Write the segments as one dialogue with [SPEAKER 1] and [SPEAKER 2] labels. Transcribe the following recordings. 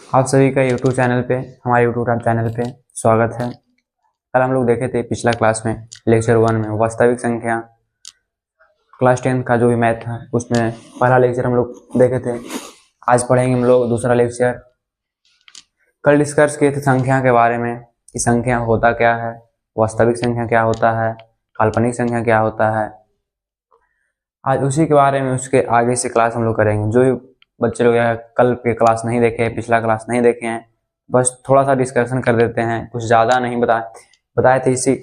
[SPEAKER 1] आप सभी का यूट्यूब चैनल पे हमारे यूट्यूब चैनल पे स्वागत है। कल हम लोग देखे थे पिछला क्लास में लेक्चर 1 में वास्तविक संख्या क्लास 10 का जो भी मैथ था उसमें पहला लेक्चर हम लोग देखे थे। आज पढ़ेंगे हम लोग दूसरा लेक्चर। कल डिस्कस किए थे संख्या के बारे में कि संख्या होता क्या है, वास्तविक संख्या क्या होता है, काल्पनिक संख्या क्या होता है। आज उसी के बारे में उसके आगे से क्लास हम लोग करेंगे। जो भी बच्चे लोग कल के क्लास नहीं देखे, पिछला क्लास नहीं देखे हैं, बस थोड़ा सा डिस्कशन कर देते हैं, कुछ ज़्यादा नहीं बताए थे। इसी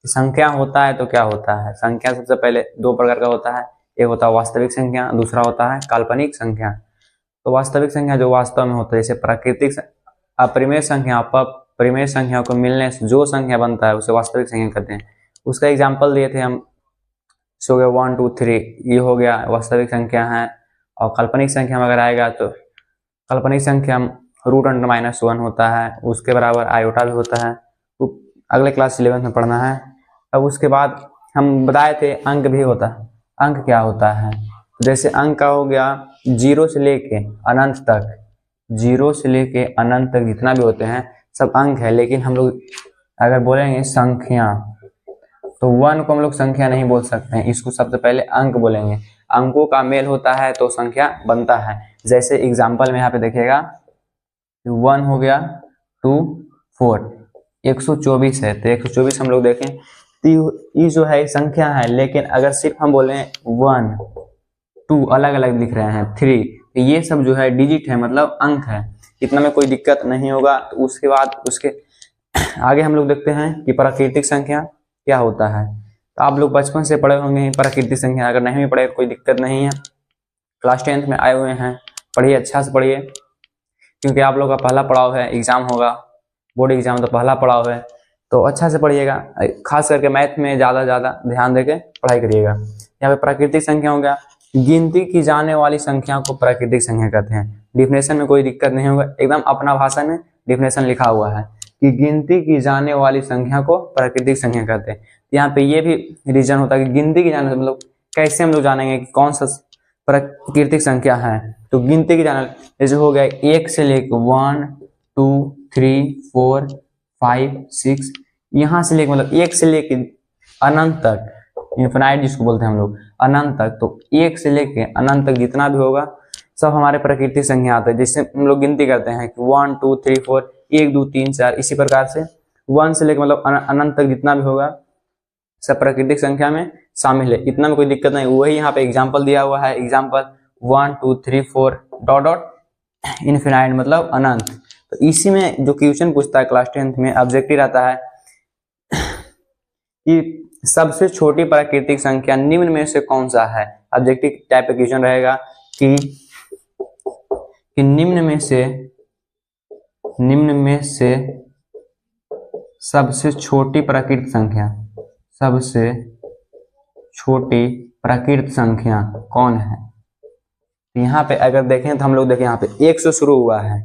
[SPEAKER 1] संख्या होता है तो क्या होता है। संख्या सबसे पहले दो प्रकार का होता है, एक होता है वास्तविक संख्या, दूसरा होता है काल्पनिक संख्या। तो वास्तविक संख्या जो वास्तव में होता है, जैसे प्राकृतिक अपरिमेय संख्या, परिमेय संख्या को मिलने से जो संख्या बनता है उसे वास्तविक संख्या कहते हैं। उसका एग्जाम्पल दिए थे हम, हो गया 1 2 3, ये हो गया वास्तविक संख्या है। और काल्पनिक संख्या में अगर आएगा तो काल्पनिक संख्या √(-1) होता है, उसके बराबर आयोटा भी होता है। तो अगले क्लास 11 में पढ़ना है। अब उसके बाद हम बताए थे अंक भी होता है। अंक क्या होता है, जैसे अंक का हो गया 0 से लेके अनंत तक, 0 से लेके अनंत तक जितना भी होते हैं सब अंक है। लेकिन हम लोग अगर बोलेंगे संख्या तो 1 को हम लोग संख्या नहीं बोल सकते हैं, इसको सबसे पहले अंक बोलेंगे। अंकों का मेल होता है तो संख्या बनता है। जैसे एग्जाम्पल में यहाँ पे देखिएगा 1 हो गया 2 4, 124 है तो 124 हम लोग देखें तो ये जो है संख्या है। लेकिन अगर सिर्फ हम बोले 1 2 अलग अलग लिख रहे हैं 3, तो ये सब जो है डिजिट है, मतलब अंक है, इतना में कोई दिक्कत नहीं होगा। तो उसके बाद उसके आगे हम लोग देखते हैं कि प्राकृतिक संख्या क्या होता है। तो आप लोग बचपन से पढ़े होंगे प्राकृतिक संख्या, अगर नहीं भी पढ़े कोई दिक्कत नहीं है। क्लास 10 में आए हुए हैं, पढ़िए, अच्छा से पढ़िए, क्योंकि आप लोग का पहला पड़ाव है, एग्जाम होगा, बोर्ड एग्जाम, तो पहला पड़ाव है, तो अच्छा से पढ़िएगा। खास करके मैथ में ज़्यादा ध्यान देके पढ़ाई करिएगा। यहाँ पे प्राकृतिक संख्या हो गया, गिनती की जाने वाली संख्या को प्राकृतिक संख्या कहते हैं। डिफिनेशन में कोई दिक्कत नहीं होगा, एकदम अपना भाषा में डिफिनेशन लिखा हुआ है कि गिनती की जाने वाली संख्या को प्राकृतिक संख्या कहते हैं। यहाँ पे ये भी रीजन होता है कि गिनती की जाने, मतलब कैसे हम लोग जानेंगे कि कौन सा प्राकृतिक संख्या है। तो गिनती की जाने जैसे हो गया 1 से लेकर 1 2 3 4 5 6, यहाँ से लेकर मतलब 1 से लेकर अनंत तक, इन्फिनाइट जिसको बोलते हैं हम लोग, अनंत तक। तो 1 से लेकर अनंत तक जितना भी होगा सब हमारे प्राकृतिक संख्या आता है। जिससे हम लोग गिनती करते हैं कि 1 2 3 4, 1 2 3 4, इसी प्रकार से 1 से लेकर मतलब अनंत तक जितना भी होगा सब प्राकृतिक संख्या में शामिल है, इतना में कोई दिक्कत नहीं। वही यहाँ पे एग्जाम्पल दिया हुआ है, एग्जाम्पल 1 2 3 4 डॉट डॉट इन्फिनाइट मतलब अनंत। तो इसी में जो क्वेश्चन पूछता है क्लास 10 में, ऑब्जेक्टिव रहता है कि सबसे छोटी प्राकृतिक संख्या निम्न में से कौन सा है। ऑब्जेक्टिव टाइप का क्वेश्चन रहेगा कि निम्न में से सबसे छोटी प्राकृतिक संख्या, सबसे छोटी प्राकृतिक संख्या कौन है। यहाँ पे अगर देखें तो हम लोग देखें यहाँ पे 1 से शुरू हुआ है,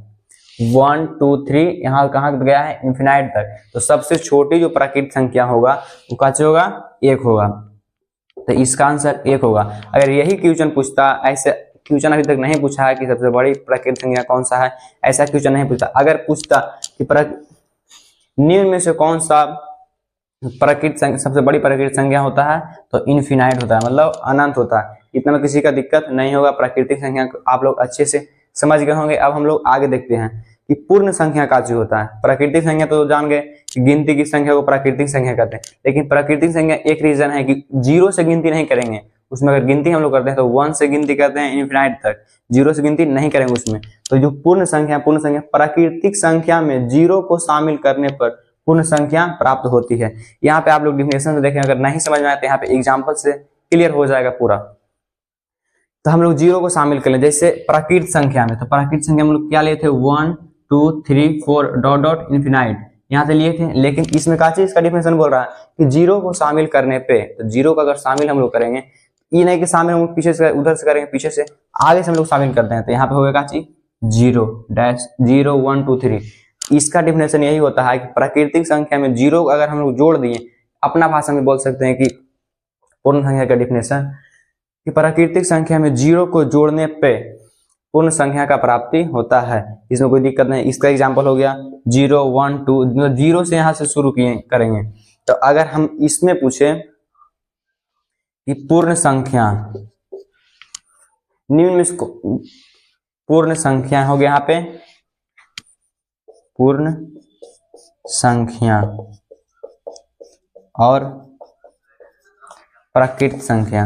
[SPEAKER 1] 1 2 3, यहाँ कहाँ गया है, इन्फिनाइट तक। तो सबसे छोटी जो प्राकृतिक संख्या होगा वो कैसे होगा, 1 होगा। तो इसका आंसर 1 होगा। अगर यही क्वेश्चन पूछता, ऐसे क्वेश्चन अभी तक नहीं पूछा है कि सबसे बड़ी प्राकृतिक संख्या कौन सा है, ऐसा क्वेश्चन नहीं पूछता। अगर पूछता कि निम्न में से कौन सा प्राकृतिक संख्या सबसे बड़ी प्राकृतिक संख्या होता है, तो इन्फिनाइट होता है, मतलब अनंत होता है, इतना में किसी का दिक्कत नहीं होगा। प्राकृतिक संख्या को आप लोग अच्छे से समझ गए होंगे। अब हम लोग आगे देखते हैं कि पूर्ण संख्या का जो होता है। प्राकृतिक संख्या तो जान गए कि गिनती की संख्या को प्राकृतिक संख्या कहते हैं, लेकिन प्राकृतिक संख्या एक रीजन है कि 0 से गिनती नहीं करेंगे उसमें। अगर गिनती हम लोग करते हैं तो 1 से गिनती करते हैं इन्फिनाइट तक, 0 से गिनती नहीं करेंगे उसमें। तो जो पूर्ण संख्या प्राकृतिक संख्या में 0 को शामिल करने पर पूर्ण संख्या प्राप्त होती है। यहाँ पे आप लोग डिफिनेशन से देखें, अगर नहीं समझ में आए तो यहाँ पे एग्जाम्पल से क्लियर हो जाएगा पूरा। तो हम लोग 0 को शामिल कर लें, जैसे प्राकृतिक संख्या में, तो प्राकृतिक संख्या हम लोग क्या लिए थे, 1 2 3 4 डॉट डॉट इन्फिनाइट, यहाँ से लिए थे। लेकिन इसमें क्या चीज का डिफिनेशन बोल रहा है कि 0 को शामिल करने पे, तो 0 को अगर शामिल हम लोग करेंगे, ये नहीं कि शामिल हम लोग पीछे से उधर से करेंगे, पीछे से आगे से हम लोग शामिल करते हैं, तो यहाँ पे होगा क्या चीज, 0 0 1 2 3। इसका डिफिनेशन यही होता है कि प्राकृतिक संख्या में 0 अगर हम लोग जोड़ दिए, अपना भाषा में बोल सकते हैं कि पूर्ण संख्या का डिफिनेशन कि प्राकृतिक संख्या में 0 को जोड़ने पे पूर्ण संख्या का प्राप्ति होता है, इसमें कोई दिक्कत नहीं। इसका एग्जाम्पल हो गया 0 1 2, जीरो से यहाँ से शुरू किए करेंगे। तो अगर हम इसमें पूछे कि पूर्ण संख्या, निम्न में पूर्ण संख्या हो गया यहाँ पे पूर्ण संख्या और प्राकृत संख्या,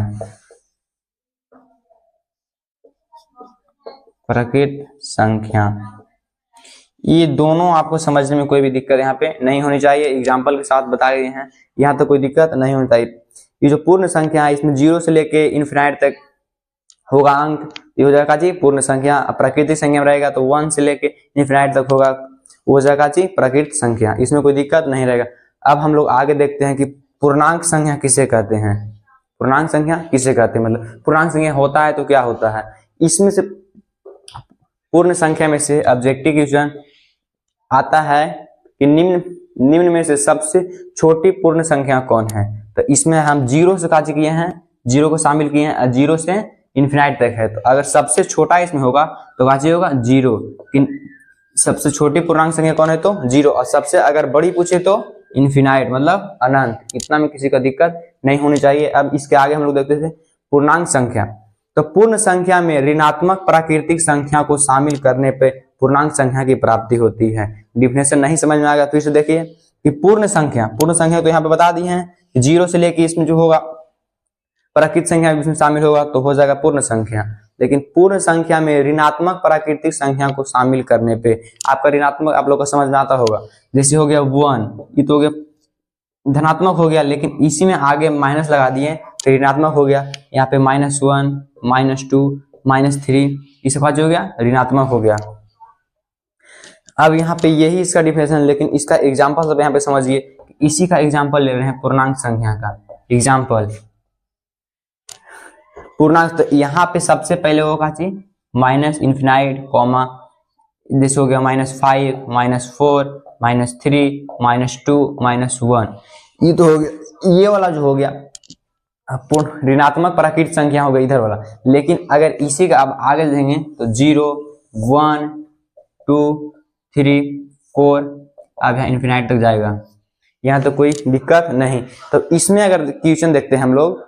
[SPEAKER 1] प्राकृत संख्या, ये दोनों आपको समझने में कोई भी दिक्कत यहाँ पे नहीं होनी चाहिए। एग्जाम्पल के साथ बताए गए हैं, यहाँ तो कोई दिक्कत नहीं होनी चाहिए। ये जो पूर्ण संख्या है इसमें 0 से लेके इन्फिनाइट तक होगा अंक, ये हो जाएगा जी पूर्ण संख्या। प्राकृतिक संख्या में रहेगा तो 1 से लेके इन्फिनाइट तक होगा, वो हो जाएगा जी प्राकृतिक संख्या, इसमें कोई दिक्कत नहीं रहेगा। अब हम लोग आगे देखते हैं कि पूर्णांक संख्या किसे कहते हैं। पूर्णांक संख्या किसे कहते हैं, मतलब पूर्णांक संख्या होता है तो क्या होता है। इसमें से पूर्ण संख्या में से ऑब्जेक्टिव क्वेश्चन आता है कि निम्न में से सबसे छोटी पूर्ण संख्या कौन है। तो इसमें हम 0 से काज किए हैं, 0 को शामिल किए हैं, 0 से इन्फिनाइट तक है। तो अगर सबसे छोटा इसमें होगा तो काजी होगा 0। सबसे छोटी पूर्णांक संख्या कौन है तो 0, और सबसे अगर बड़ी पूछे तो इन्फिनाइट मतलब अनंत। इतना में किसी का दिक्कत नहीं होनी चाहिए। अब इसके आगे हम लोग देखते थे पूर्णांक संख्या। तो पूर्ण संख्या में ऋणात्मक प्राकृतिक संख्या को शामिल करने पे पूर्णांक संख्या की प्राप्ति होती है। डिफिनेशन नहीं समझ में आएगा फिर से देखिए कि पूर्ण संख्या तो यहाँ पे बता दी है 0 से लेके इसमें जो होगा प्राकृतिक संख्या इसमें शामिल होगा तो हो जाएगा पूर्ण संख्या। लेकिन पूर्ण संख्या में ऋणात्मक प्राकृतिक संख्या को शामिल करने पे आपका ऋणात्मक आप लोग को समझ में आता होगा। जैसे हो गया 1, ये तो हो गया धनात्मक हो गया, लेकिन इसी में आगे माइनस लगा दिए तो ऋणात्मक हो गया। यहाँ पे -1 -2 -3 इस बात जो हो गया ऋणात्मक हो गया। अब यहाँ पे यही इसका डिफिनेशन, लेकिन इसका एग्जाम्पल सब यहाँ पे समझिए। इसी का एग्जाम्पल ले रहे हैं पूर्णांक संख्या का एग्जाम्पल। पूर्णांक तो यहाँ पे सबसे पहले होगा चीज माइनस इन्फिनाइट कॉमा, जैसे हो गया -5 -4 -3 -2 -1, ये तो हो गया। ये वाला जो हो गया पूर्ण ऋणात्मक प्राकृतिक संख्या हो गई इधर वाला। लेकिन अगर इसी का अब आगे देंगे तो 0 1 2 3 4 अब यहाँ इन्फिनाइट तक जाएगा, यहाँ तो कोई दिक्कत नहीं। तो इसमें अगर क्वेश्चन देखते हैं हम लोग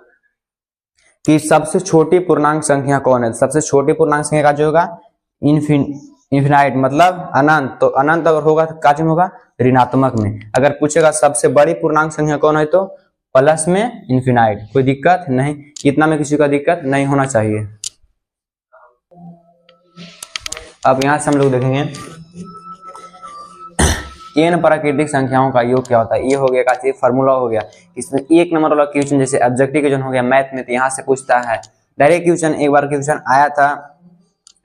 [SPEAKER 1] कि सबसे छोटी पूर्णांक संख्या कौन है। सबसे छोटी पूर्णांक संख्या का जो होगा इन्फिनाइट मतलब अनंत। तो अनंत अगर होगा तो काज में होगा ऋणात्मक में। अगर पूछेगा सबसे बड़ी पूर्णांक संख्या कौन है तो प्लस में इन्फिनाइट, कोई दिक्कत नहीं। इतना में किसी का दिक्कत नहीं होना चाहिए। अब यहां से हम लोग देखेंगे n प्राकृतिक संख्याओं का योग क्या होता है। ये हो गया का फार्मूला हो गया। इसमें 1 नंबर वाला क्वेश्चन जैसे ऑब्जेक्टिव क्वेश्चन हो गया मैथ में, तो यहाँ से पूछता है डायरेक्ट क्वेश्चन। एक बार क्वेश्चन आया था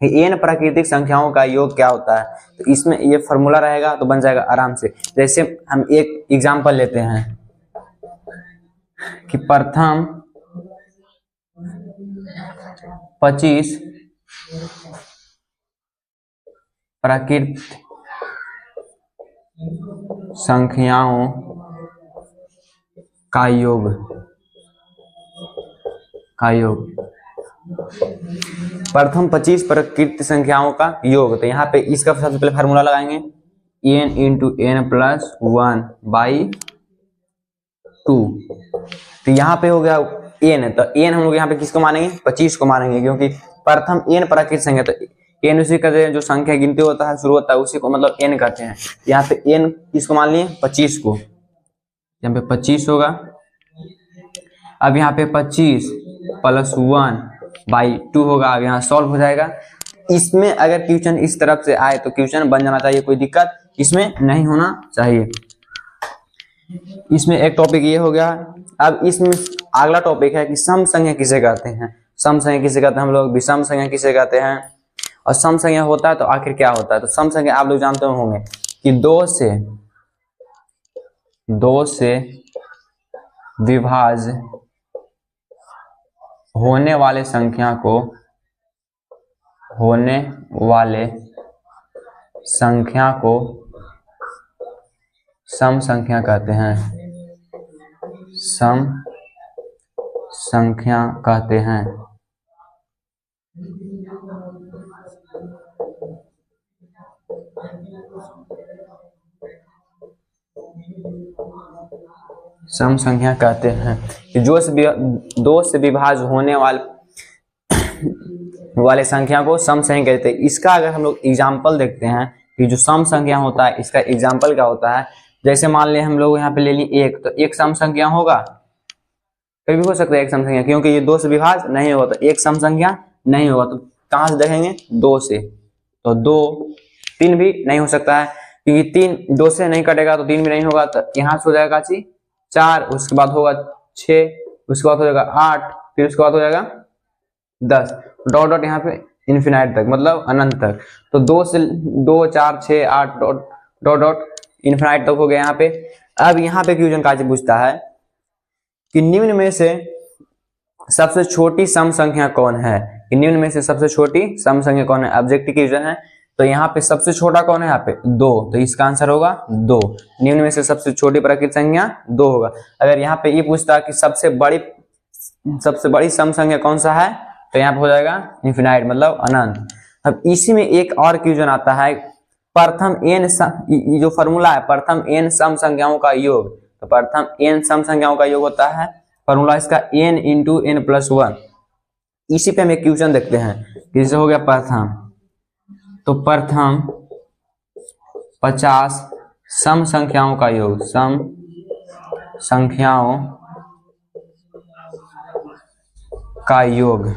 [SPEAKER 1] कि n प्राकृतिक संख्याओं का योग क्या होता है, तो इसमें ये फार्मूला रहेगा तो बन जाएगा आराम से। जैसे हम एक एग्जाम्पल लेते हैं कि प्रथम 25 प्राकृतिक संख्याओं का योग प्रथम 25 प्राकृतिक संख्याओं का योग। तो यहाँ पे इसका सबसे पहले फार्मूला लगाएंगे n × n + 1/2। तो यहाँ पे हो गया n, तो n हम लोग यहाँ पे किसको मानेंगे 25 को मानेंगे, क्योंकि प्रथम n प्राकृतिक संख्या। तो n उसी कहते हैं जो संख्या गिनती होता है शुरू होता है उसी को मतलब n कहते हैं। यहाँ पे n किसको मान लिए 25 को, यहाँ पे 25 होगा। अब यहाँ पे 25 + 1/2 होगा। अब यहाँ सॉल्व हो जाएगा। इसमें अगर क्वेश्चन इस तरफ से आए तो क्वेश्चन बन जाना चाहिए, कोई दिक्कत इसमें नहीं होना चाहिए। इसमें एक टॉपिक ये हो गया। अब इसमें अगला टॉपिक है कि सम संख्या किसे कहते हैं। सम संख्या किसे कहते हैं हम लोग, विषम संख्या किसे कहते हैं, और सम संख्या होता है तो आखिर क्या होता है। तो सम संख्या आप लोग जानते होंगे कि 2 से विभाज्य होने वाले संख्या को सम संख्या कहते हैं। सम संख्या कहते हैं। सम संख्या कहते हैं कि जो दो से विभाज्य होने वाले संख्या को सम संख्या कहते हैं। इसका अगर हम लोग एग्जाम्पल देखते हैं कि जो सम संख्या होता है इसका एग्जाम्पल क्या होता है, जैसे मान ले हम लोग यहाँ पे ले लिए एक, तो एक सम संख्या होगा, कभी भी हो सकता है एक सम संख्या, क्योंकि ये दो से विभाज्य नहीं होगा तो एक सम संख्या नहीं होगा। तो कहाँ से देखेंगे, दो से, तो दो, तीन भी नहीं हो सकता है क्योंकि तीन दो से नहीं कटेगा तो तीन भी नहीं होगा। तो यहाँ से हो जाएगा ची 4, उसके बाद होगा 6, उसके बाद हो जाएगा 8, फिर उसके बाद हो जाएगा 10, डॉट डॉट यहाँ पे इन्फिनाइट तक, मतलब अनंत तक। तो 2 से 2, 4, 6, 8 डॉट डॉट डॉट इन्फिनाइट तक हो गया यहाँ पे। अब यहाँ पे क्वेश्चन का पूछता है कि निम्न में से सबसे छोटी सम संख्या कौन है, कि निम्न में से सबसे छोटी सम संख्या कौन है, ऑब्जेक्टिव क्वेश्चन है। तो यहाँ पे सबसे छोटा कौन है, यहाँ पे 2, तो इसका आंसर होगा 2। निम्न में से सबसे छोटी प्राकृत संख्या 2 होगा। अगर यहाँ पे ये पूछता कि सबसे बड़ी सम संख्या कौन सा है, तो यहाँ पे हो जाएगा इन्फिनाइट, मतलब अनंत। अब इसी में एक और क्वेश्चन आता है, प्रथम n जो फॉर्मूला है प्रथम n सम संख्याओं का योग, तो प्रथम n सम संख्याओं का योग होता है फॉर्मूला इसका n इंटू n प्लस 1। इसी पे हम एक क्वेश्चन देखते हैं, जैसे हो गया प्रथम, तो प्रथम 50 सम संख्याओं का योग, सम संख्याओं का योग,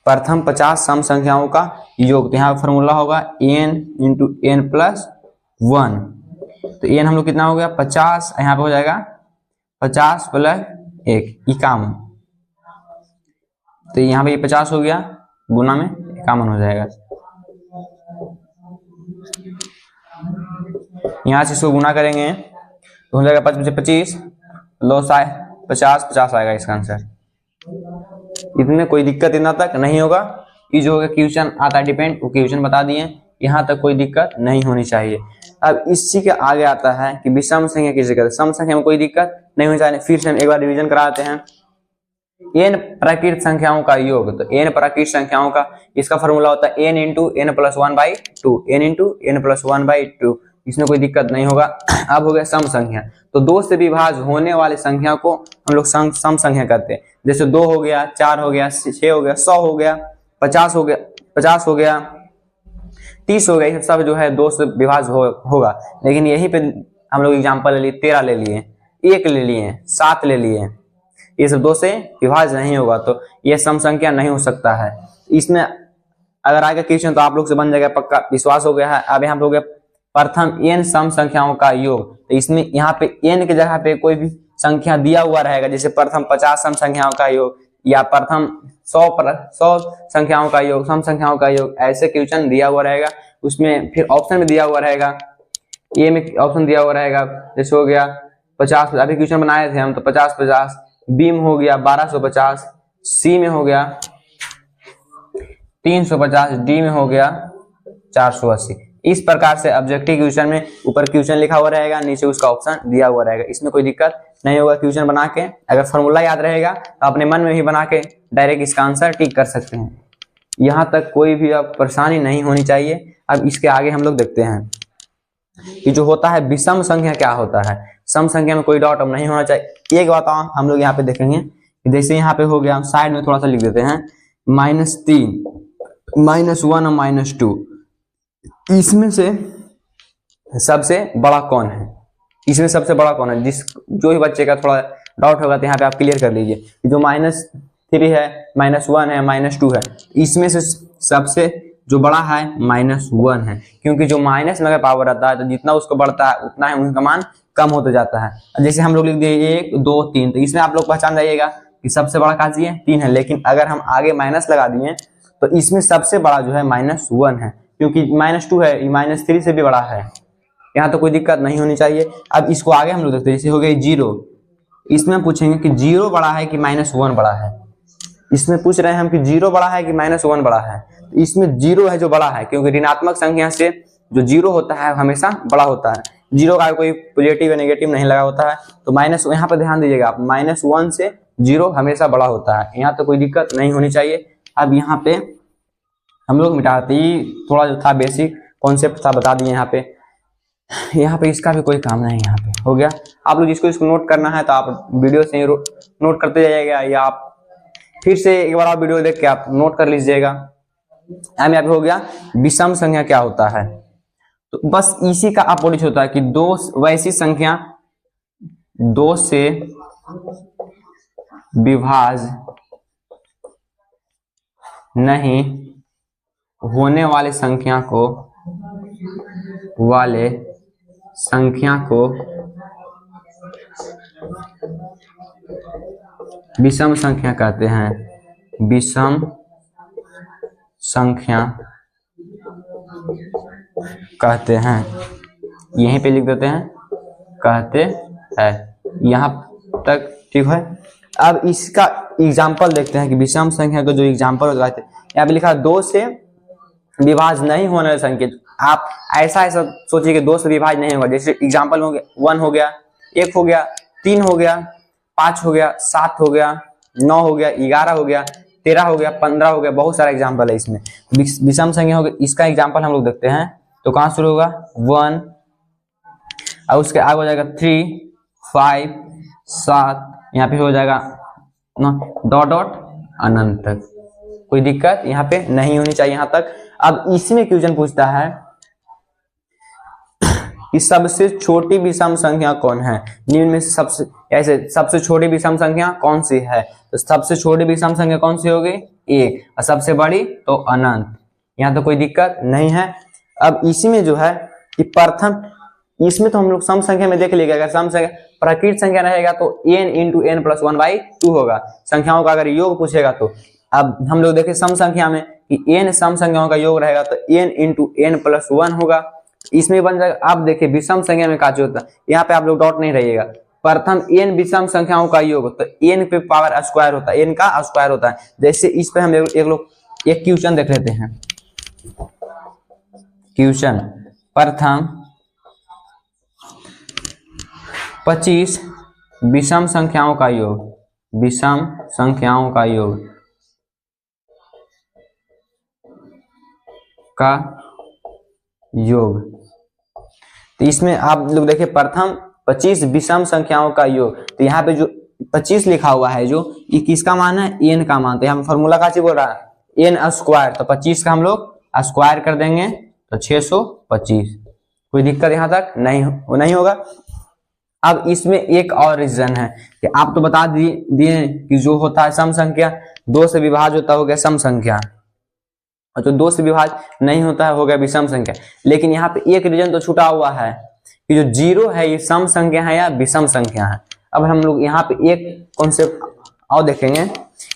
[SPEAKER 1] प्रथम 50 सम संख्याओं का योग। तो यहाँ फॉर्मूला होगा n इंटू n प्लस 1। तो n हम लोग कितना हो गया 50, यहाँ पे हो जाएगा 50 प्लस 1 51। तो यहाँ पे ये 50 हो गया, गुना में 51 हो जाएगा। यहाँ से इसको गुना करेंगे तो हो जाएगा 5 25, लॉस आए 50 आएगा इसका आंसर। इतने कोई दिक्कत इतना तक नहीं होगा। ये जो होगा क्वेश्चन आता है डिपेंड, वो क्वेश्चन बता दिए, यहाँ तक कोई दिक्कत नहीं होनी चाहिए। अब इसी के आगे आता है कि विषम संख्या किसे कहते हैं। सम संख्या में कोई दिक्कत नहीं होनी चाहिए। फिर से हम एक बार रिवीजन कराते हैं। n प्राकृत संख्याओं का योग, तो n प्राकृत संख्याओं का इसका फॉर्मूला होता है n into n plus 1/2, n into n plus 1/2। इसमें कोई दिक्कत नहीं होगा। अब हो गया सम संख्या, तो 2 से विभाज्य होने वाले संख्या को हम लोग सम संख्या कहते हैं। जैसे 2 हो गया, 4 हो गया, 6 हो गया, 100 हो गया, 50 हो गया, 30 हो गया, ये सब जो है 2 से विभाज्य होगा। लेकिन यहीं पे हम लोग एग्जाम्पल ले लिए, 13 ले लिए, 1 ले लिए, 7 ले लिए, ये सब 2 से विभाज्य नहीं होगा, तो ये सम संख्या नहीं हो सकता है। इसमें अगर आगे क्वेश्चन तो आप लोग से बन जाएगा, पक्का विश्वास हो गया है। अब यहाँ पे हो गया प्रथम n सम संख्याओं का योग, तो इसमें यहाँ पे n के जगह पे कोई भी संख्या दिया हुआ रहेगा, जैसे प्रथम 50 सम संख्याओं का योग या प्रथम 100 संख्याओं का योग, सम संख्याओं का योग, ऐसे क्वेश्चन दिया हुआ रहेगा। उसमें फिर ऑप्शन में दिया हुआ रहेगा, ए में ऑप्शन दिया हुआ रहेगा। जैसे हो गया 50, अभी क्वेश्चन बनाए थे हम, तो 50, बी में हो गया 1250, सी में हो गया 350, डी में हो गया 480। इस प्रकार से ऑब्जेक्टिव क्वेश्चन में ऊपर क्वेश्चन लिखा हुआ रहेगा, नीचे उसका ऑप्शन दिया हुआ रहेगा। इसमें कोई दिक्कत नहीं होगा। क्वेश्चन बना के अगर फॉर्मूला याद रहेगा तो अपने मन में भी बना के डायरेक्ट इसका आंसर टिक कर सकते हैं। यहाँ तक कोई भी अब परेशानी नहीं होनी चाहिए। अब इसके आगे हम लोग देखते हैं कि जो होता है विषम संख्या क्या होता है। सम संख्या में कोई डाउट अब नहीं होना चाहिए। एक बात हम लोग यहाँ पे देखेंगे, जैसे यहाँ पे हो गया, साइड में थोड़ा सा लिख देते हैं -3, -1 और -2। इसमें से सबसे बड़ा कौन है, इसमें सबसे बड़ा कौन है, जो भी बच्चे का थोड़ा डाउट होगा तो यहाँ पे आप क्लियर कर लीजिए। जो -3 है, -1 है, -2 है, इसमें से सबसे जो बड़ा है -1 है, क्योंकि जो माइनस में अगर पावर आता है तो जितना उसको बढ़ता है उतना ही उसका मान कम होता जाता है। जैसे हम लोग लिख दिए 1 2 3, तो इसमें आप लोग पहचान जाइएगा कि सबसे बड़ा का चाहिए 3 है। लेकिन अगर हम आगे माइनस लगा दिए तो इसमें सबसे बड़ा जो है -1 है, क्योंकि -2 है, -3 से भी बड़ा है। यहाँ तो कोई दिक्कत नहीं होनी चाहिए। अब इसको आगे हम लोग देखते हैं, जैसे हो गया 0। इसमें हम पूछेंगे कि 0 बड़ा है कि -1 बड़ा है। इसमें पूछ रहे हैं हम कि 0 बड़ा है कि -1 बड़ा है। तो इसमें 0 है जो बड़ा है, क्योंकि ऋणात्मक संख्या से जो 0 होता है हमेशा बड़ा होता है। 0 का कोई पॉजिटिव या नेगेटिव नहीं लगा होता है। तो माइनस, यहाँ पर ध्यान दीजिएगा आप, -1 से जीरो हमेशा बड़ा होता है, यहाँ तो कोई दिक्कत नहीं होनी चाहिए। अब यहाँ पे हम लोग मिटाते ही थोड़ा जो था बेसिक कॉन्सेप्ट था बता दिए यहाँ पे इसका भी कोई काम नहीं, यहाँ पे हो गया। आप लोग इसको नोट करना है तो आप वीडियो से नोट करते जाइएगा, या आप फिर से एक बार आप वीडियो देख के आप नोट कर लीजिएगा। यहाँ पे हो गया विषम संख्या क्या होता है, तो बस इसी का अपोजिट होता है कि दो वैसी संख्या दो से विभाज्य नहीं होने वाले संख्या को विषम संख्या कहते हैं। विषम संख्या कहते हैं, यहीं पे लिख देते हैं कहते हैं, यहाँ तक ठीक है। अब इसका एग्जाम्पल देखते हैं कि विषम संख्या का जो एग्जाम्पल होता है, यहाँ पे लिखा दो से विभाज्य नहीं होने वाले संख्या। आप ऐसा सोचिए कि दो से विभाज्य नहीं होगा, जैसे एग्जाम्पल हो गया 1 हो गया, 1 हो गया, 3 हो गया, 5 हो गया, 7 हो गया, 9 हो गया, 11 हो गया, 13 हो गया, 15 हो गया, बहुत सारा एग्जाम्पल है इसमें। विषम संख्या हो गया, इसका एग्जाम्पल हम लोग देखते हैं। तो कहाँ शुरू होगा 1 और उसके आगे हो जाएगा 3, 5, 7, यहाँ पे हो जाएगा डॉट डॉट अनंत तक। कोई दिक्कत यहाँ पे नहीं होनी चाहिए यहाँ तक। अब इसमें क्वेश्चन पूछता है कि सबसे छोटी विषम संख्या कौन है, निम्न में सबसे छोटी विषम संख्या कौन सी है। तो सबसे छोटी विषम संख्या कौन सी होगी 1, और सबसे बड़ी तो अनंत। यहाँ तो कोई दिक्कत नहीं है। अब इसी में जो है कि प्रथम, इसमें तो हम लोग सम संख्या में देख लेंगे। अगर सम संख्या प्रकृत संख्या रहेगा तो n इंटू n प्लस 1/2 होगा। संख्याओं का अगर योग पूछेगा तो अब हम लोग देखें सम संख्या में कि n सम संख्याओं का योग रहेगा तो n इंटू n प्लस 1 होगा, इसमें बन जाएगा। आप देखिए विषम संख्या में क्या होता है, यहाँ पे आप लोग डॉट नहीं रहिएगा। प्रथम n विषम संख्याओं का योग तो n पे पावर स्क्वायर होता है, n का स्क्वायर होता है। जैसे इस पे हम एक क्वेश्चन देख लेते हैं। क्वेश्चन प्रथम 25 विषम संख्याओं का योग, विषम संख्याओं का योग का योग। तो इसमें आप लोग देखिए प्रथम 25 विषम संख्याओं का योग, तो यहाँ पे जो 25 लिखा हुआ है जो ये किसका मान है, n का मान। तो यहाँ फॉर्मूला का चीज बोल रहा है n स्क्वायर, तो 25 का हम लोग स्क्वायर कर देंगे तो 625। कोई दिक्कत यहाँ तक नहीं होगा। अब इसमें एक और रीजन है कि आप तो बता दिए कि जो होता है सम संख्या 2 से विभाज्य होता हो गया सम संख्या, और जो 2 से विभाज्य नहीं होता है हो गया विषम संख्या। लेकिन यहाँ पे एक रीजन तो छूटा हुआ है कि जो 0 है ये सम संख्या है या विषम संख्या है। अब हम लोग यहाँ पे एक कॉन्सेप्ट और देखेंगे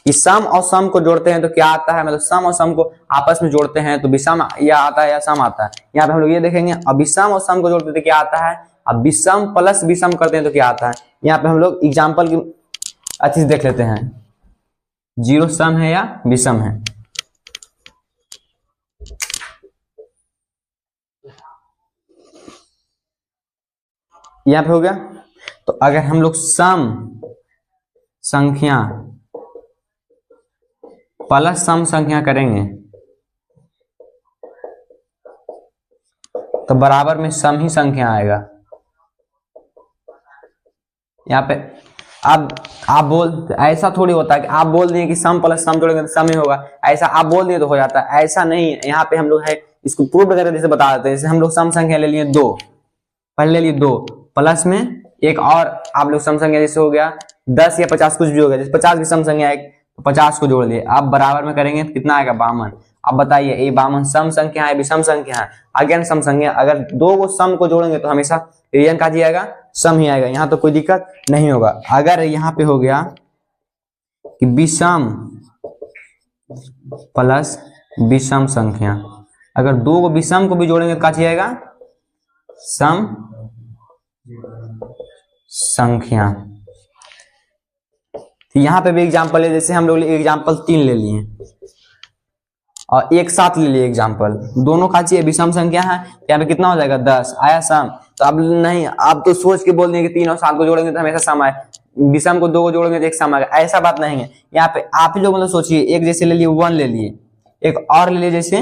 [SPEAKER 1] कि सम और सम को जोड़ते हैं तो क्या आता है, मतलब सम और सम को आपस में जोड़ते हैं तो विषम या आता है या सम आता है। यहाँ पे हम लोग ये देखेंगे अब विषम और सम को जोड़ते हैं तो क्या आता है, अब विषम प्लस विषम करते हैं तो क्या आता है। यहाँ पे हम लोग एग्जाम्पल की अच्छी से देख लेते हैं, 0 सम है या विषम है। यहाँ पे हो गया। तो अगर हम लोग सम संख्या प्लस सम संख्या करेंगे तो बराबर में सम ही संख्या आएगा। यहाँ पे अब आप ऐसा थोड़ी होता है कि आप बोल दिए कि सम प्लस सम जोड़ेंगे तो सम ही होगा, ऐसा आप बोल दिए तो हो जाता है। ऐसा नहीं है, यहाँ पे हम लोग है इसको प्रूफ वगैरह जैसे बता देते हैं। जैसे हम लोग सम संख्या ले लिए 2, पहले ले लिए 2 प्लस में एक और आप लोग सम संख्या जैसे हो गया 10 या 50 कुछ भी हो गया, जैसे 50 की सम संख्या है तो 50 को जोड़ लिए। अब बराबर में करेंगे तो कितना आएगा 52। अब बताइए ये 52 सम संख्या है विषम संख्या है, अगेन सम संख्या। अगर 2 को सम को जोड़ेंगे तो हमेशा रीजन का जी आएगा सम ही आएगा, यहाँ तो कोई दिक्कत नहीं होगा। अगर यहाँ पे हो गया कि विषम प्लस विषम संख्या, अगर 2 को विषम को भी जोड़ेंगे तो क्या जी आएगा सम संख्या। तो यहाँ पे भी एग्जाम्पल है, जैसे हम लोग एग्जाम्पल 3 ले लिए और एक साथ ले लिए एग्जाम्पल, दोनों का चाहिए विषम संख्या है, यहाँ पे कितना हो जाएगा 10 आया सम। तो अब नहीं, आप तो सोच के बोल देंगे कि 3 और 7 को जोड़ेंगे तो हमेशा सम आए, विषम को 2 को जोड़ेंगे तो एक सम आएगा, ऐसा बात नहीं है। यहाँ पे आप ही लोग मतलब सोचिए, एक जैसे ले लिए 1 ले लिए, एक और ले लिए जैसे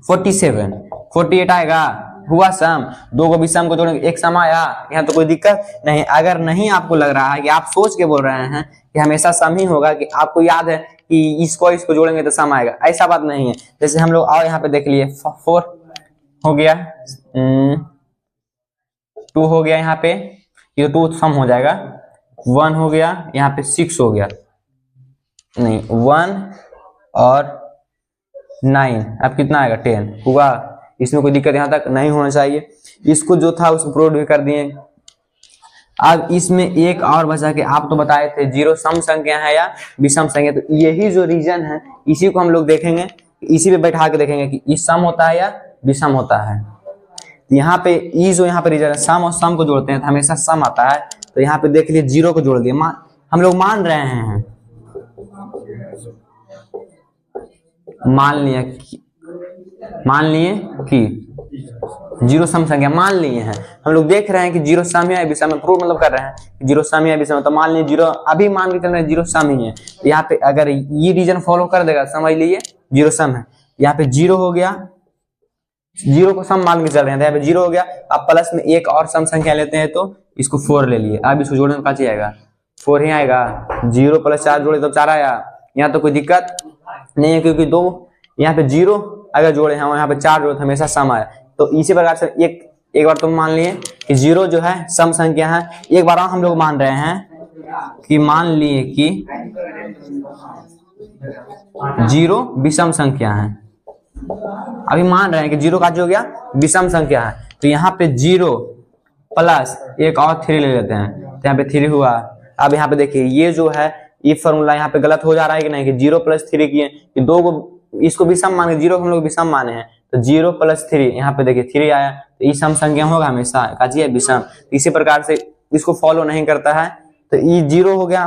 [SPEAKER 1] 47, 48 आएगा, हुआ सम। 2 को विषम को जोड़ेंगे एक सम आया, यहाँ तो कोई दिक्कत नहीं। अगर नहीं आपको लग रहा है कि आप सोच के बोल रहे हैं कि हमेशा सम ही होगा, कि आपको याद है कि इसको जोड़ेंगे तो सम आएगा, ऐसा बात नहीं है। जैसे हम लोग और यहाँ पे देख लिए 4 हो गया, 2 हो गया, यहाँ पे ये 2 सम हो जाएगा, 1 हो गया, यहाँ पे 6 हो गया, नहीं 1 और 9, अब कितना आएगा 10 हुआ। इसमें कोई दिक्कत यहाँ तक नहीं होना चाहिए। इसको जो था उसको प्रूव भी कर दिए। अब इसमें एक और बचा के आप तो बताए थे जीरो सम संख्या है या विषम संख्या, तो यही जो रीजन है इसी को हम लोग देखेंगे, इसी पे बैठा के देखेंगे कि ये सम होता है या विषम होता है। यहाँ पे ये जो यहाँ पे रीजन है, सम और सम को जोड़ते हैं तो हमेशा सम आता है। तो यहाँ पे देख लिए जीरो को जोड़ दिए, हम लोग मान रहे हैं, मान लिए कि जीरो सम संख्या मान लिए हैं। हम लोग देख रहे हैं कि जीरो सम है विषम है, प्रूव मतलब कर रहे हैं कि जीरो सम है विषम है, तो मान लीजिए जीरो, अभी मान के चल रहे हैं जीरो सम ही है। तो यहाँ पे अगर ये रीजन फॉलो कर देगा, समझ लीजिए जीरो सम है, यहाँ पे जीरो हो गया, जीरो को सम मान के चल रहे हैं, यहाँ पे जीरो हो गया। अब प्लस में एक और सम संख्या लेते हैं तो इसको 4 ले लिए, अब इसको जोड़ने में क्या आएगा 4 ही आएगा। 0 + 4 जोड़े तो 4 आया, यहाँ तो कोई दिक्कत नहीं है, क्योंकि 2 यहाँ पे 0 अगर जोड़े हैं, यहाँ पे 4 जोड़े तो हमेशा सम आया। तो इसी प्रकार से एक बार तुम मान लिए कि 0 जो है सम संख्या है। एक बार हम लोग मान रहे हैं कि मान लिए कि 0 विषम संख्या है। अभी मान रहे हैं कि 0 का जो हो गया विषम संख्या है, तो यहाँ पे 0 प्लस एक और 3 ले लेते हैं, तो यहाँ पे 3 हुआ। अब यहाँ पे देखिए ये जो है ये फॉर्मूला यहाँ पे गलत हो जा रहा है कि नहीं, कि 0 + 3 किए कि 2 को इसको विषम माने, 0 को हम लोग विषम माने हैं, तो 0 + 3 यहाँ पे देखिए 3 आया, तो ये सम संख्या होगा हमेशा काजी है विषम। इसी प्रकार से इसको फॉलो नहीं करता है, तो ये 0 हो गया,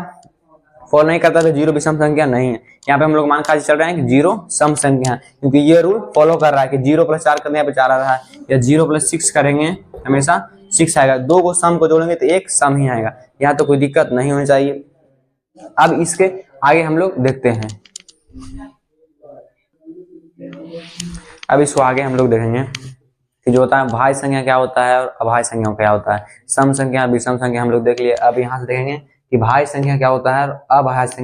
[SPEAKER 1] फॉलो नहीं करता तो 0 विषम संख्या नहीं है। यहाँ पे हम लोग मान खाली चल रहे हैं कि 0 सम संख्या है, क्योंकि ये रूल फॉलो कर रहा है कि 0 + 4 करने पे 4 आ रहा है, या 0 + 6 करेंगे हमेशा 6 आएगा। 2 को सम को जोड़ेंगे तो एक सम ही आएगा, यहाँ तो कोई दिक्कत नहीं होनी चाहिए। अब इसके आगे हम लोग देखते हैं, अब इसको आगे हम लोग देखेंगे कि जो होता है भाज्य संख्या क्या होता है और अभाज्य संख्या क्या होता है। सम संख्या विषम संख्या हम लोग देख लिए, अब यहाँ से देखेंगे कि भाज्य संख्या क्या होता है और अभाज्य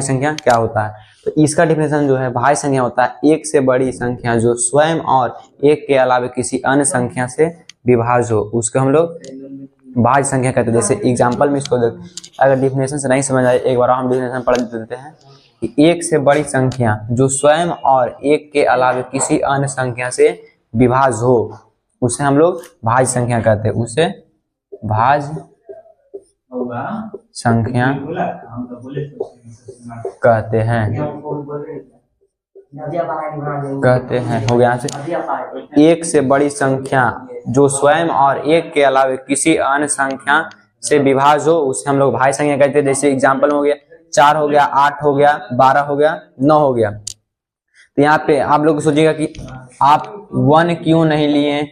[SPEAKER 1] संख्या क्या होता है। तो इसका डिफिनेशन जो है, भाज्य संख्या होता है एक से बड़ी संख्या जो स्वयं और एक के अलावा किसी अन्य संख्या से विभाज्य हो, उसको हम लोग भाज्य संख्या कहते हैं। जैसे एग्जाम्पल में इसको देख, अगर डिफिनेशन से नहीं समझ आए एक बार हम डिफिनेशन पढ़ देते हैं कि एक से बड़ी संख्या जो स्वयं और एक के अलावा किसी अन्य संख्या से विभाज्य हो, उसे हम लोग भाज्य संख्या कहते हैं, उसे भाज्य संख्या कहते हैं। हो गया यहाँ से, एक से बड़ी संख्या जो स्वयं और एक के अलावा किसी अन्य संख्या से विभाज्य हो, उसे हम लोग भाज्य संख्या कहते हैं। जैसे एग्जाम्पल हो गया 4 हो गया, 8 हो गया, 12 हो गया, 9 हो गया। तो यहाँ पे आप लोग सोचिएगा कि आप 1 क्यों नहीं लिए,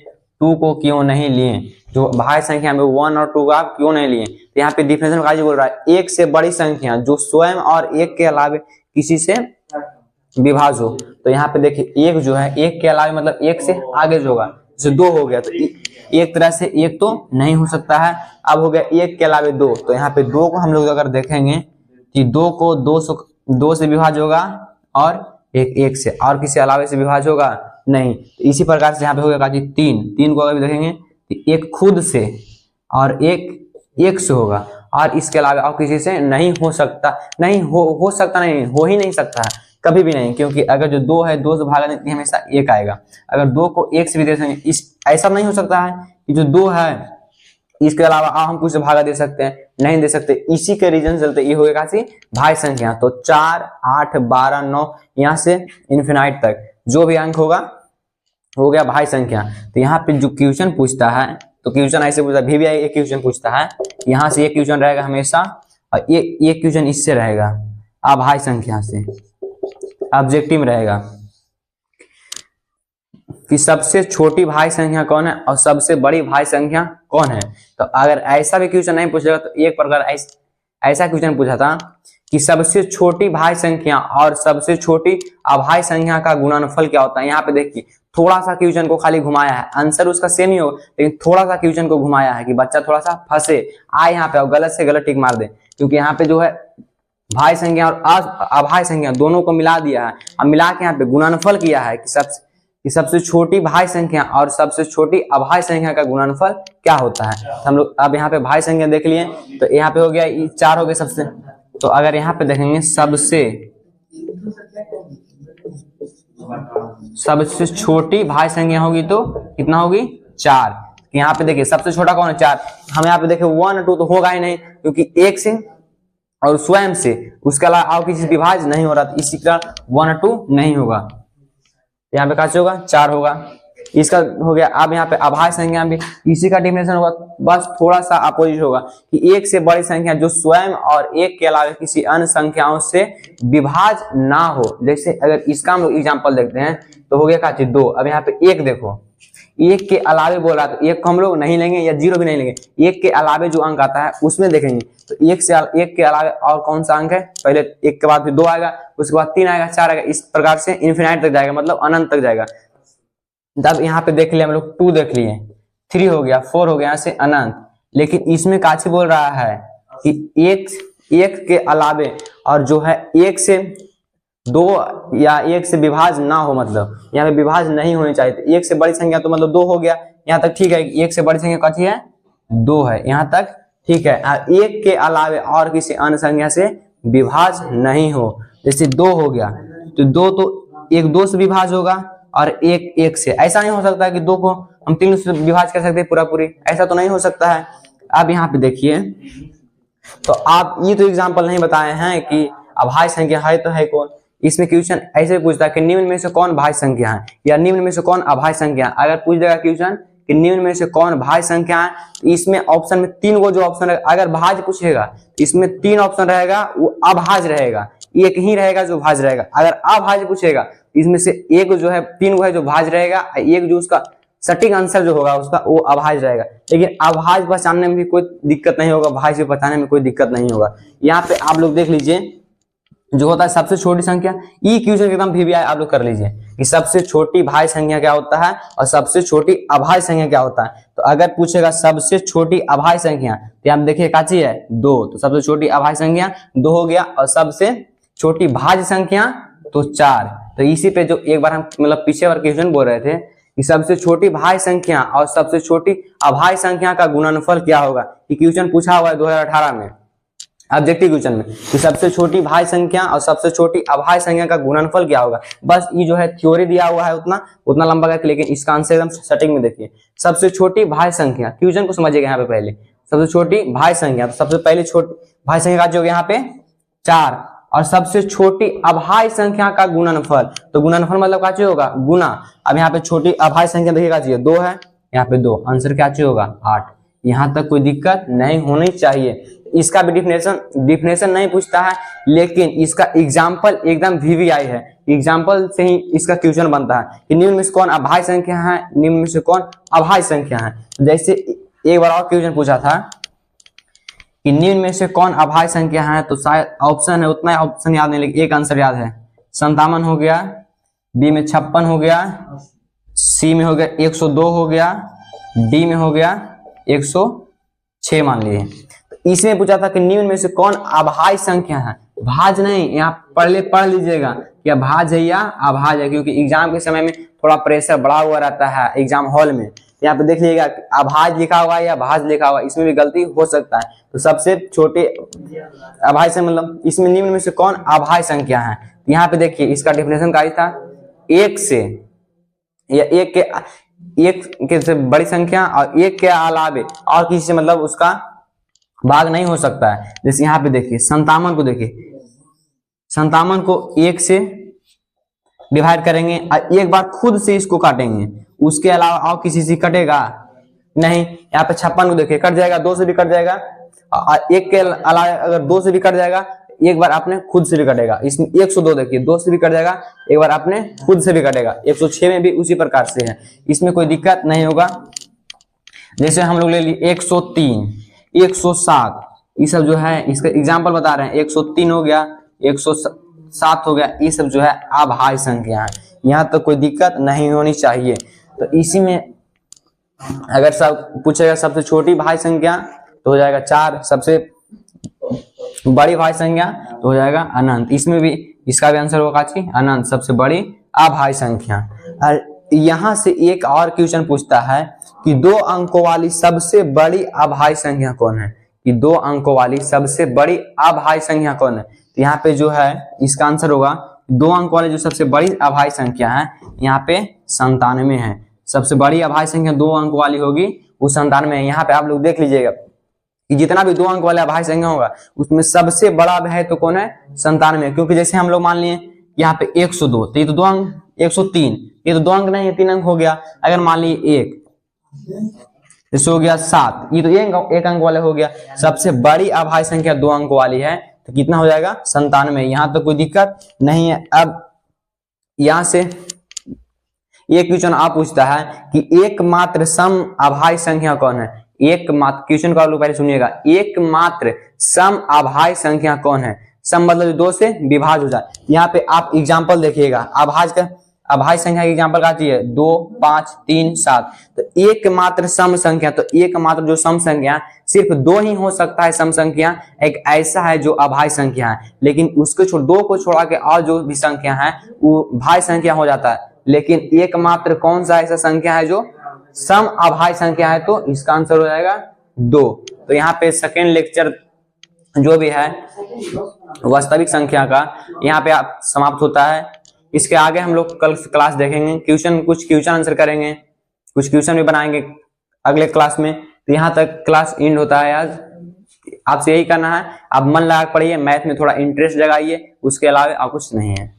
[SPEAKER 1] 2 को क्यों नहीं लिए, जो भाज्य संख्या में 1 और 2 को आप क्यों नहीं लिए। तो यहाँ पे डिफिनेशन काजी बोल रहा है एक से बड़ी संख्या जो स्वयं और एक के अलावा किसी से विभाज्य हो। तो यहाँ पे देखिए एक जो है एक के अलावा मतलब एक से आगे जो होगा, जैसे 2 हो गया, तो एक तरह से एक तो नहीं हो सकता है। अब हो गया एक के अलावा 2, तो यहाँ पे 2 को हम लोग अगर देखेंगे कि 2 को 2 से विभाज्य होगा और एक से, और किसी अलावा से विभाज्य होगा नहीं। तो इसी प्रकार से यहाँ पे हो गया 3 को अगर देखेंगे तो एक खुद से और एक से होगा, और इसके अलावा और किसी से नहीं हो सकता, नहीं हो सकता, नहीं हो ही नहीं सकता है कभी भी नहीं, क्योंकि अगर जो 2 है 2 से भागा नहीं हमेशा 1 आएगा। अगर 2 को 1 से भी दे सकते, इस ऐसा नहीं हो सकता है कि जो 2 है इसके अलावा हम कुछ भागा दे सकते हैं, नहीं दे सकते। इसी के रीजन चलते ये हो गया भाज्य संख्या। तो 4, 8, 12, 9 यहाँ से इन्फिनाइट तक जो भी अंक होगा हो गया भाज्य संख्या। तो यहाँ पे जो क्वेश्चन पूछता है, तो क्वेश्चन ऐसे पूछता है, VBI एक क्वेश्चन पूछता है, यहाँ से एक क्वेश्चन रहेगा हमेशा, और एक क्वेश्चन इससे रहेगा अभाज्य संख्या से। ऑब्जेक्टिव में रहेगा कि सबसे छोटी भाज्य संख्या कौन है और सबसे बड़ी भाज्य संख्या कौन है। तो अगर ऐसा भी क्वेश्चन नहीं पूछेगा तो एक प्रकार ऐसा क्वेश्चन पूछा था कि सबसे छोटी भाज्य संख्या और सबसे छोटी अभाज्य संख्या का गुणनफल क्या होता है। यहाँ पे देखिए थोड़ा सा क्वेश्चन को खाली घुमाया है, आंसर उसका सेम ही होगा लेकिन थोड़ा सा क्वेश्चन को घुमाया है कि बच्चा थोड़ा सा फंसे आए यहाँ पे और गलत से गलत टिक मार दे, क्योंकि यहाँ पे जो है भाज्य संख्या और अभाज्य संख्या दोनों को मिला दिया है। अब मिला के यहाँ पे गुणनफल किया है कि सबसे छोटी भाज्य संख्या और सबसे छोटी अभाज्य संख्या का गुणनफल क्या होता है। तो हम लोग अब यहाँ पे भाज्य संख्या देख लिए, तो यहाँ पे हो गया 4 हो गए सबसे। तो अगर यहाँ पे देखेंगे सबसे छोटी भाज्य संख्या होगी तो कितना होगी 4। यहाँ पे देखिए सबसे छोटा कौन है 4। हम यहाँ पे देखें 1 2 तो होगा ही नहीं, क्योंकि एक से और स्वयं से उसके अलावा और किसी विभाज्य नहीं हो रहा, तो इसी का 1 2 नहीं होगा। यहाँ पे कैसे होगा 4 होगा, इसका हो गया। अब यहाँ पे अभाज्य संख्या भी इसी का डेफिनेशन होगा, बस थोड़ा सा अपोजिट होगा कि एक से बड़ी संख्या जो स्वयं और एक के अलावा किसी अन्य संख्याओं से विभाज्य ना हो। जैसे अगर इसका हम लोग एग्जाम्पल देखते हैं तो हो गया का चीज 2। अब यहाँ पे एक देखो, एक के अलावे बोला तो एक को हम लोग नहीं लेंगे या 0 भी नहीं लेंगे, एक के अलावे जो अंक आता है उसमें देखेंगे। तो एक के अलावे और कौन सा अंक है, पहले एक के बाद फिर 2 आएगा, उसके बाद 3 आएगा, 4 आएगा, इस प्रकार से इन्फिनाइट तक जाएगा, मतलब अनंत तक जाएगा। तब यहाँ पे देख लिया हम लोग 2 देख लिए, 3 हो गया, 4 हो गया, यहाँ से अनंत। लेकिन इसमें काची बोल रहा है कि एक के अलावे और जो है एक से 2 या एक से विभाज्य ना हो, मतलब यहाँ पे विभाज्य नहीं होनी चाहिए। तो एक से बड़ी संख्या तो मतलब 2 हो गया, यहाँ तक ठीक है। एक से बड़ी संख्या काची है 2 है, यहाँ तक ठीक है। एक के अलावे और किसी अन्य संख्या से विभाज्य नहीं हो, जैसे 2 हो गया तो 2 तो एक 2 से विभाज्य होगा और एक 1 से। ऐसा नहीं हो सकता है कि 2 को हम 3 से विभाज्य कर सकते हैं पूरा पूरी, ऐसा तो नहीं हो सकता है। अब यहाँ पे देखिए, तो आप ये तो एग्जाम्पल नहीं बताए हैं कि अभाज्य संख्या है तो है कौन। इसमें क्वेश्चन ऐसे पूछता है कि निम्न में से कौन भाज्य संख्या है या निम्न में से कौन अभाज्य संख्या है। अगर पूछ देगा क्वेश्चन कि निम्न में से कौन भाज्य संख्या है, तो इसमें ऑप्शन में 3 गो जो ऑप्शन रहेगा। अगर भाज्य पूछेगा तो इसमें 3 ऑप्शन रहेगा, वो अभाज्य रहेगा, एक ही रहेगा जो भाज्य रहेगा। अगर अभाज्य पूछेगा इसमें से एक जो है 3 गो है जो भाज्य रहेगा, एक जो उसका सटीक आंसर जो होगा उसका वो अभाज्य रहेगा। लेकिन अभाज्य पहचानने में भी कोई दिक्कत नहीं होगा, भाज्य पहचानने में कोई दिक्कत नहीं होगा। यहाँ पे आप लोग देख लीजिए जो होता है सबसे छोटी संख्या, ये क्वेश्चन एकदम वीवीआई आप लोग कर लीजिए कि सबसे छोटी भाज्य संख्या क्या होता है और सबसे छोटी अभाज्य संख्या क्या होता है। तो अगर पूछेगा सबसे छोटी अभाज्य संख्या, तो आप देखिए काची है 2, तो सबसे छोटी अभाज्य संख्या 2 हो गया, और सबसे छोटी भाज्य संख्या तो 4। तो इसी पे जो एक बार हम मतलब पीछे बार क्वेश्चन बोल रहे थे कि सबसे छोटी भाज्य संख्या और सबसे छोटी अभाज्य संख्या का गुणनफल क्या होगा, ये क्वेश्चन पूछा हुआ है 2018 में ऑब्जेक्टिव क्वेश्चन में कि सबसे छोटी भाज्य संख्या और सबसे छोटी अभाज्य संख्या का गुणनफल क्या होगा। बस ये जो है थ्योरी दिया हुआ है उतना लंबा है, लेकिन इसका आंसर एकदम सटीक में देखिए। सबसे छोटी भाज्य संख्या, क्वेश्चन को समझिएगा यहाँ पे पहले, सबसे छोटी भाज्य संख्या, तो सबसे पहले छोटी भाज्य संख्या का जो यहाँ पे 4 और सबसे छोटी अभाज्य संख्या का गुणनफल, तो गुणनफल मतलब क्या चाहिए होगा गुना। अब यहाँ पे छोटी अभाज्य संख्या देखिएगा चाहिए 2 है, यहाँ पे 2, आंसर क्या चाहिए होगा 8। यहाँ तक कोई दिक्कत नहीं होनी चाहिए। इसका भी डिफिनेशन नहीं पूछता है, लेकिन इसका एग्जाम्पल एकदम वीवीआई है, एग्जाम्पल से ही इसका क्वेश्चन बनता है कि निम्न में से कौन अभाज्य संख्या है, निम्न में से कौन अभाज्य संख्या है। जैसे एक बार और क्वेश्चन पूछा था कि निम्न में से कौन अभाज्य संख्या है, तो शायद ऑप्शन है उतना ऑप्शन याद नहीं, लेकिन एक आंसर याद है 57 हो गया, बी में 56 हो गया, सी में हो गया 102 हो गया, डी में हो गया 106 मान लिए। इसमें पूछा था कि निम्न में से कौन अभाज्य संख्या है, भाज्य नहीं, यहाँ पहले पढ़ लीजिएगा कि भाज्य है या अभाज्य है, क्योंकि एग्जाम के समय में थोड़ा प्रेशर बढ़ा हुआ रहता है एग्जाम हॉल में। यहाँ पे देख लीजिएगा अभाज्य लिखा हुआ है या भाज्य लिखा हुआ है, इसमें भी गलती हो सकता है। तो सबसे छोटे अभाज्य मतलब इसमें निम्न में से कौन अभाज्य संख्या है, यहाँ पे देखिए इसका डेफिनेशन का था एक से या एक से बड़ी संख्या और एक के अलावे और किसी से मतलब उसका भाग नहीं हो सकता है। जैसे यहाँ पे देखिए 57 को देखिए, 57 को 1 से डिवाइड करेंगे और एक बार खुद से इसको काटेंगे, उसके अलावा और किसी से कटेगा नहीं। यहाँ पे 56 को देखिए कट जाएगा, 2 से भी कट जाएगा, और एक के अलावा अगर 2 से भी कट जाएगा, एक बार आपने खुद से भी कटेगा। इसमें 102 देखिए 2 से भी कट जाएगा, एक बार आपने खुद से भी कटेगा। 106 में भी उसी प्रकार से है, इसमें कोई दिक्कत नहीं होगा। जैसे हम लोग ले लिए 103, 107, ये सब जो है इसका एग्जाम्पल बता रहे हैं। 103 हो गया, 107 हो गया, ये सब जो है अभाज्य संख्या है, यहाँ तक कोई दिक्कत नहीं होनी चाहिए। तो इसी में अगर सब पूछेगा सबसे छोटी भाज्य संख्या तो हो जाएगा 4, सबसे बड़ी भाज्य संख्या तो हो जाएगा अनंत। इसमें भी इसका भी आंसर होगा कि अनंत, सबसे बड़ी अभाज्य संख्या। और यहाँ से एक और क्वेश्चन पूछता है कि 2 अंकों वाली सबसे बड़ी अभाज्य संख्या कौन है, कि 2 अंकों वाली सबसे बड़ी अभाज्य संख्या कौन है। तो यहाँ पे जो है इसका आंसर होगा 2 अंक वाली जो सबसे बड़ी अभाज्य संख्या है, यहाँ पे 97 है। सबसे बड़ी अभाज्य संख्या 2 अंक वाली होगी वो 97 है। यहाँ पे आप लोग देख लीजिएगा कि जितना भी 2 अंक वाला अभाज्य संख्या होगा उसमें सबसे बड़ा है तो कौन है, 97। क्योंकि जैसे हम लोग मान लिए यहाँ पे 102, तो ये तो 2 अंक, 103 ये तो 2 अंक नहीं है, 3 अंक हो गया। अगर मान लिए 1, जैसे हो गया 7, ये तो 1 अंक वाला हो गया। सबसे बड़ी अभाज्य संख्या 2 अंक वाली है तो कितना हो जाएगा, 97। यहाँ तो कोई दिक्कत नहीं है। अब यहाँ से एक क्वेश्चन आप पूछता है कि एकमात्र सम अभाज्य संख्या कौन है। एकमात्र, क्वेश्चन को आप लोग पहले सुनिएगा, एकमात्र सम अभाज्य संख्या कौन है। सम मतलब 2 से विभाज्य हो जाए। यहाँ पे आप एग्जाम्पल देखिएगा, अभाज्य संख्या की एग्जाम्पल क्या चाहिए, 2, 5, 3, 7। तो एकमात्र सम संख्या, तो एकमात्र जो सम संख्या सिर्फ 2 ही हो सकता है। सम संख्या एक ऐसा है जो अभाज्य संख्या है, लेकिन उसको 2 को छोड़ा के और जो भी संख्या है वो भाज्य संख्या हो जाता है। लेकिन एकमात्र कौन सा ऐसा संख्या है जो सम अभाज्य संख्या है, तो इसका आंसर हो जाएगा 2। तो यहाँ पे सेकेंड लेक्चर जो भी है वास्तविक संख्या का यहाँ पे आप समाप्त होता है। इसके आगे हम लोग कल क्लास देखेंगे, कुछ क्वेश्चन आंसर करेंगे, कुछ क्वेश्चन भी बनाएंगे अगले क्लास में। तो यहाँ तक क्लास एंड होता है। आज आपसे यही करना है, आप मन लगा पढ़िए, मैथ में थोड़ा इंटरेस्ट जगाइए, उसके अलावा और कुछ नहीं है।